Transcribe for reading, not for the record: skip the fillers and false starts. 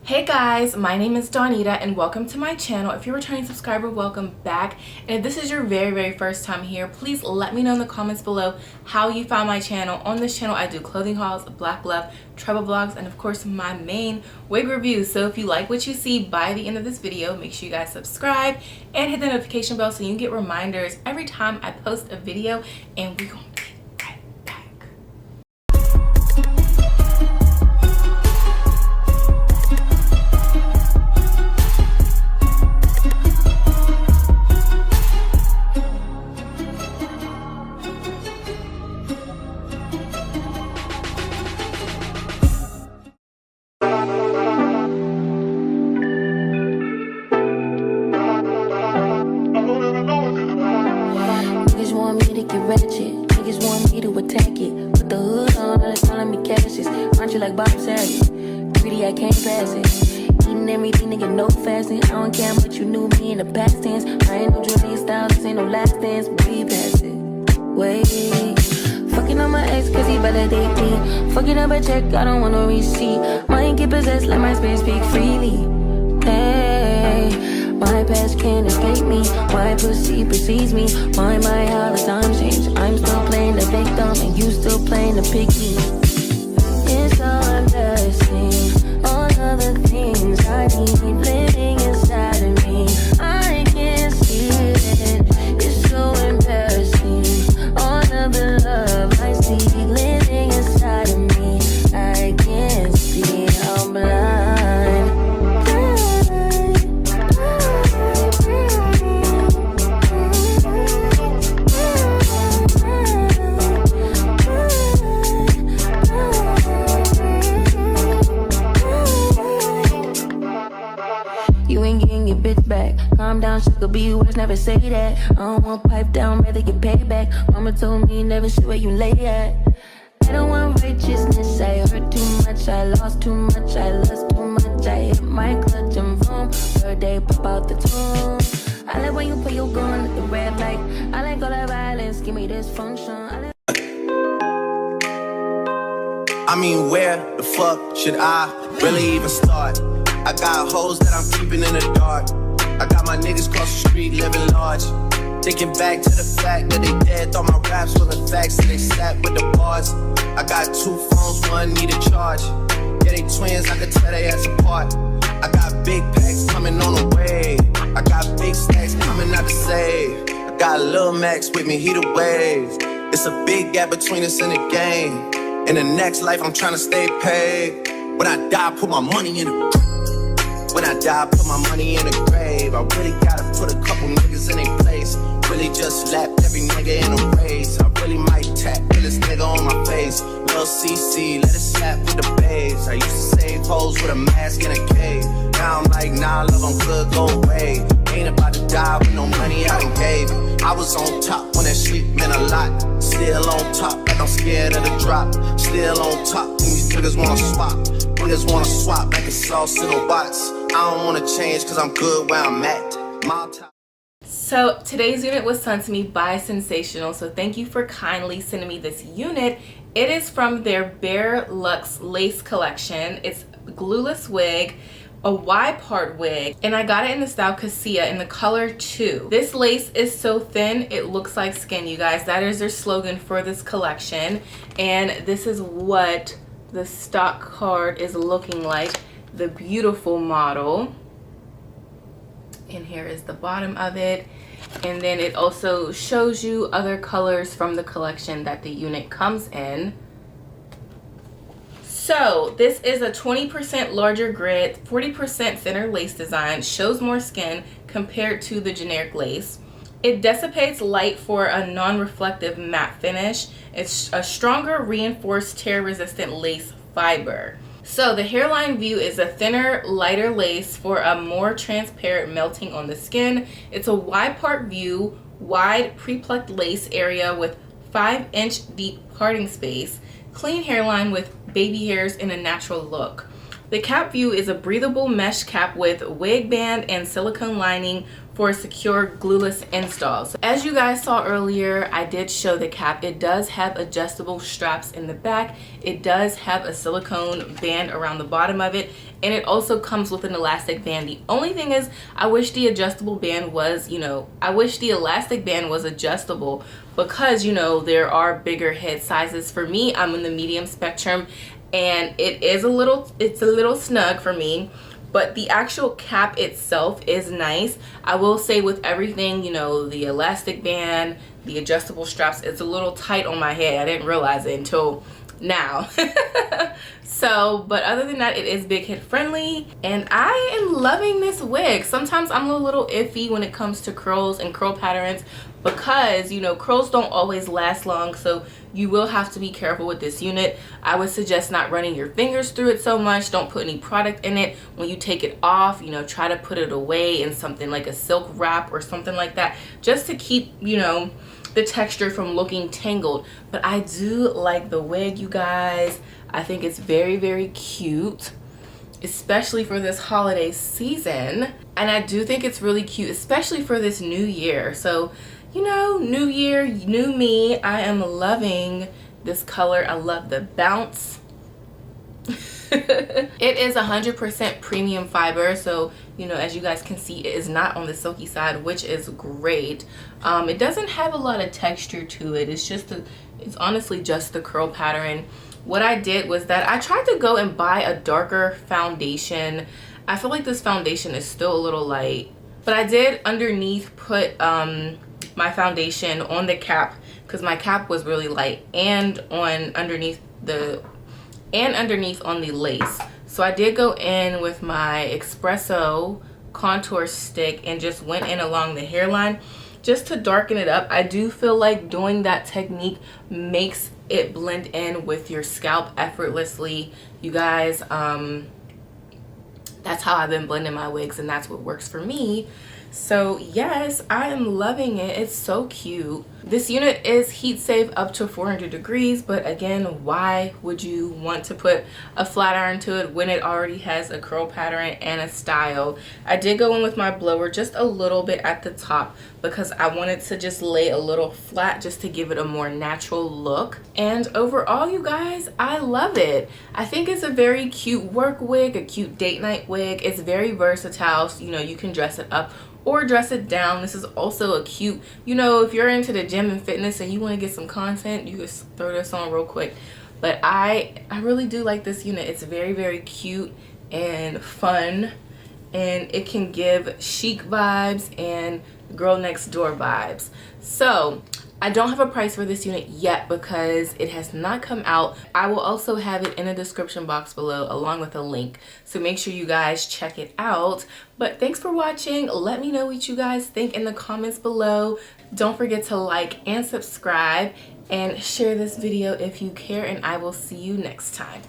Hey guys, my name is Donita and welcome to my channel. If you're a returning subscriber, welcome back. And if this is your very first time here, please let me know in the comments below how you found my channel. On this channel, I do clothing hauls, black love, travel vlogs, and of course my main wig reviews. So if you like what you see by the end of this video, make sure you guys subscribe and hit the notification bell so you can get reminders every time I post a video. And we're gonna be right back. Niggas want me to get ratchet. Niggas want me to attack it. Put the hood on, all they calling me Cassius. Aren't you like Bob Saget? Greedy, I can't pass it. Eating everything, nigga, no fasting. I don't care how much you knew me in the past tense. I ain't no Julian Styles, this ain't no last dance. But we pass it. Wait. Fucking on my ex cause he validate me. Fucking up a check, I don't want no receipt. Mind get possessed, let my space speak freely. Hey. My past can't escape me. My pussy precedes me. Why how the times change? I'm still playing the victim and you still playing the picky. It's so embarrassing. All of the things I need living inside of me. I can't see it. It's so embarrassing. All of the love I see living inside of me. I can't see. I'm blind. You ain't getting your bitch back. Calm down, shit could be worse, never say that. I don't want pipe down, rather get payback. Mama told me never see where you lay at. I don't want righteousness, I hurt too much, I lost too much, I lost too much. I hit my clutch and vroom, third day pop out the tomb. I like when you put your gun at the red light. I like all that violence, give me dysfunction. I mean, where the fuck should I really even start? I got hoes that I'm keeping in the dark. I got my niggas cross the street living large. Thinking back to the fact that they dead, thought my raps wasn't facts, so they sat with the bars. I got two phones, one need a charge. Yeah, they twins, I could tell they ass apart. I got big packs coming on the way. I got big stacks coming out to save. I got Lil Max with me, he the wave. It's a big gap between us in the game. In the next life, I'm trying to stay paid. When I die, put my money in the grave. When I die, put my money in the grave. I really gotta put a couple niggas in their place. Really just lapped every nigga in a race. I really might tap this nigga on my face. Lil CC, let it slap with the babes. I used to save hoes with a mask in a cave. Now I'm like, nah, love, I'm good, go away. Ain't about to die with no money I done gave. I was on top when that shit meant a lot. Still on top, like I'm scared of the drop. Still on top, when these niggas wanna swap. Niggas wanna swap like a sauce in a box. I don't wanna change cause I'm good where I'm at. My top. So today's unit was sent to me by Sensational, so thank you for kindly sending me this unit. It is from their Bare Luxe lace collection. It's glueless wig, a Y-part wig, and I got it in the style Casia in the color 2. This lace is so thin it looks like skin, you guys. That is their slogan for this collection, and this is what the stock card is looking like. The beautiful model, and here is the bottom of it, and then it also shows you other colors from the collection that the unit comes in. So this is a 20% larger grid, 40% thinner lace design, shows more skin compared to the generic lace. It dissipates light for a non-reflective matte finish. It's a stronger reinforced tear-resistant lace fiber. So the hairline view is a thinner, lighter lace for a more transparent melting on the skin. It's a Y-part view, wide pre-plucked lace area with 5-inch deep parting space, clean hairline with baby hairs in a natural look. The cap view is a breathable mesh cap with wig band and silicone lining for a secure glueless install. So as you guys saw earlier, I did show the cap. It does have adjustable straps in the back. It does have a silicone band around the bottom of it, and it also comes with an elastic band. The only thing is, I wish the adjustable band was, I wish the elastic band was adjustable, because there are bigger head sizes. For me, I'm in the medium spectrum, and it's a little snug for me. But the actual cap itself is nice. I will say, with everything, the elastic band, the adjustable straps, it's a little tight on my head. I didn't realize it until now. So, but other than that, it is big head friendly, and I am loving this wig. Sometimes I'm a little iffy when it comes to curls and curl patterns, because curls don't always last long, so you will have to be careful with this unit. I would suggest not running your fingers through it so much. Don't put any product in it. When you take it off, try to put it away in something like a silk wrap or something like that, just to keep the texture from looking tangled. But I do like the wig, you guys. I think it's very, very cute, especially for this holiday season. And I do think it's really cute, especially for this new year. So new year, new me. I am loving this color. I love the bounce. It is 100% premium fiber, so as you guys can see, it is not on the silky side, which is great. It doesn't have a lot of texture to it. It's honestly just the curl pattern. What I did was that I tried to go and buy a darker foundation. I feel like this foundation is still a little light, but I did underneath put my foundation on the cap, because my cap was really light, and underneath on the lace. So I did go in with my espresso contour stick and just went in along the hairline just to darken it up. I do feel like doing that technique makes it blend in with your scalp effortlessly, you guys. That's how I've been blending my wigs, and that's what works for me. So yes, I am loving it. It's so cute. This unit is heat safe up to 400 degrees, but again, why would you want to put a flat iron to it when it already has a curl pattern and a style? I did go in with my blower just a little bit at the top, because I wanted to just lay a little flat just to give it a more natural look. And overall, you guys, I love it. I think it's a very cute work wig, a cute date night wig. It's very versatile, so you can dress it up or dress it down. This is also a cute, if you're into the gym and fitness and you want to get some content, you just throw this on real quick. But I really do like this unit. It's very, very cute and fun, and it can give chic vibes and girl next door vibes. So I don't have a price for this unit yet because it has not come out. I will also have it in the description box below along with a link, so make sure you guys check it out. But thanks for watching. Let me know what you guys think in the comments below. Don't forget to like and subscribe and share this video if you care, and I will see you next time.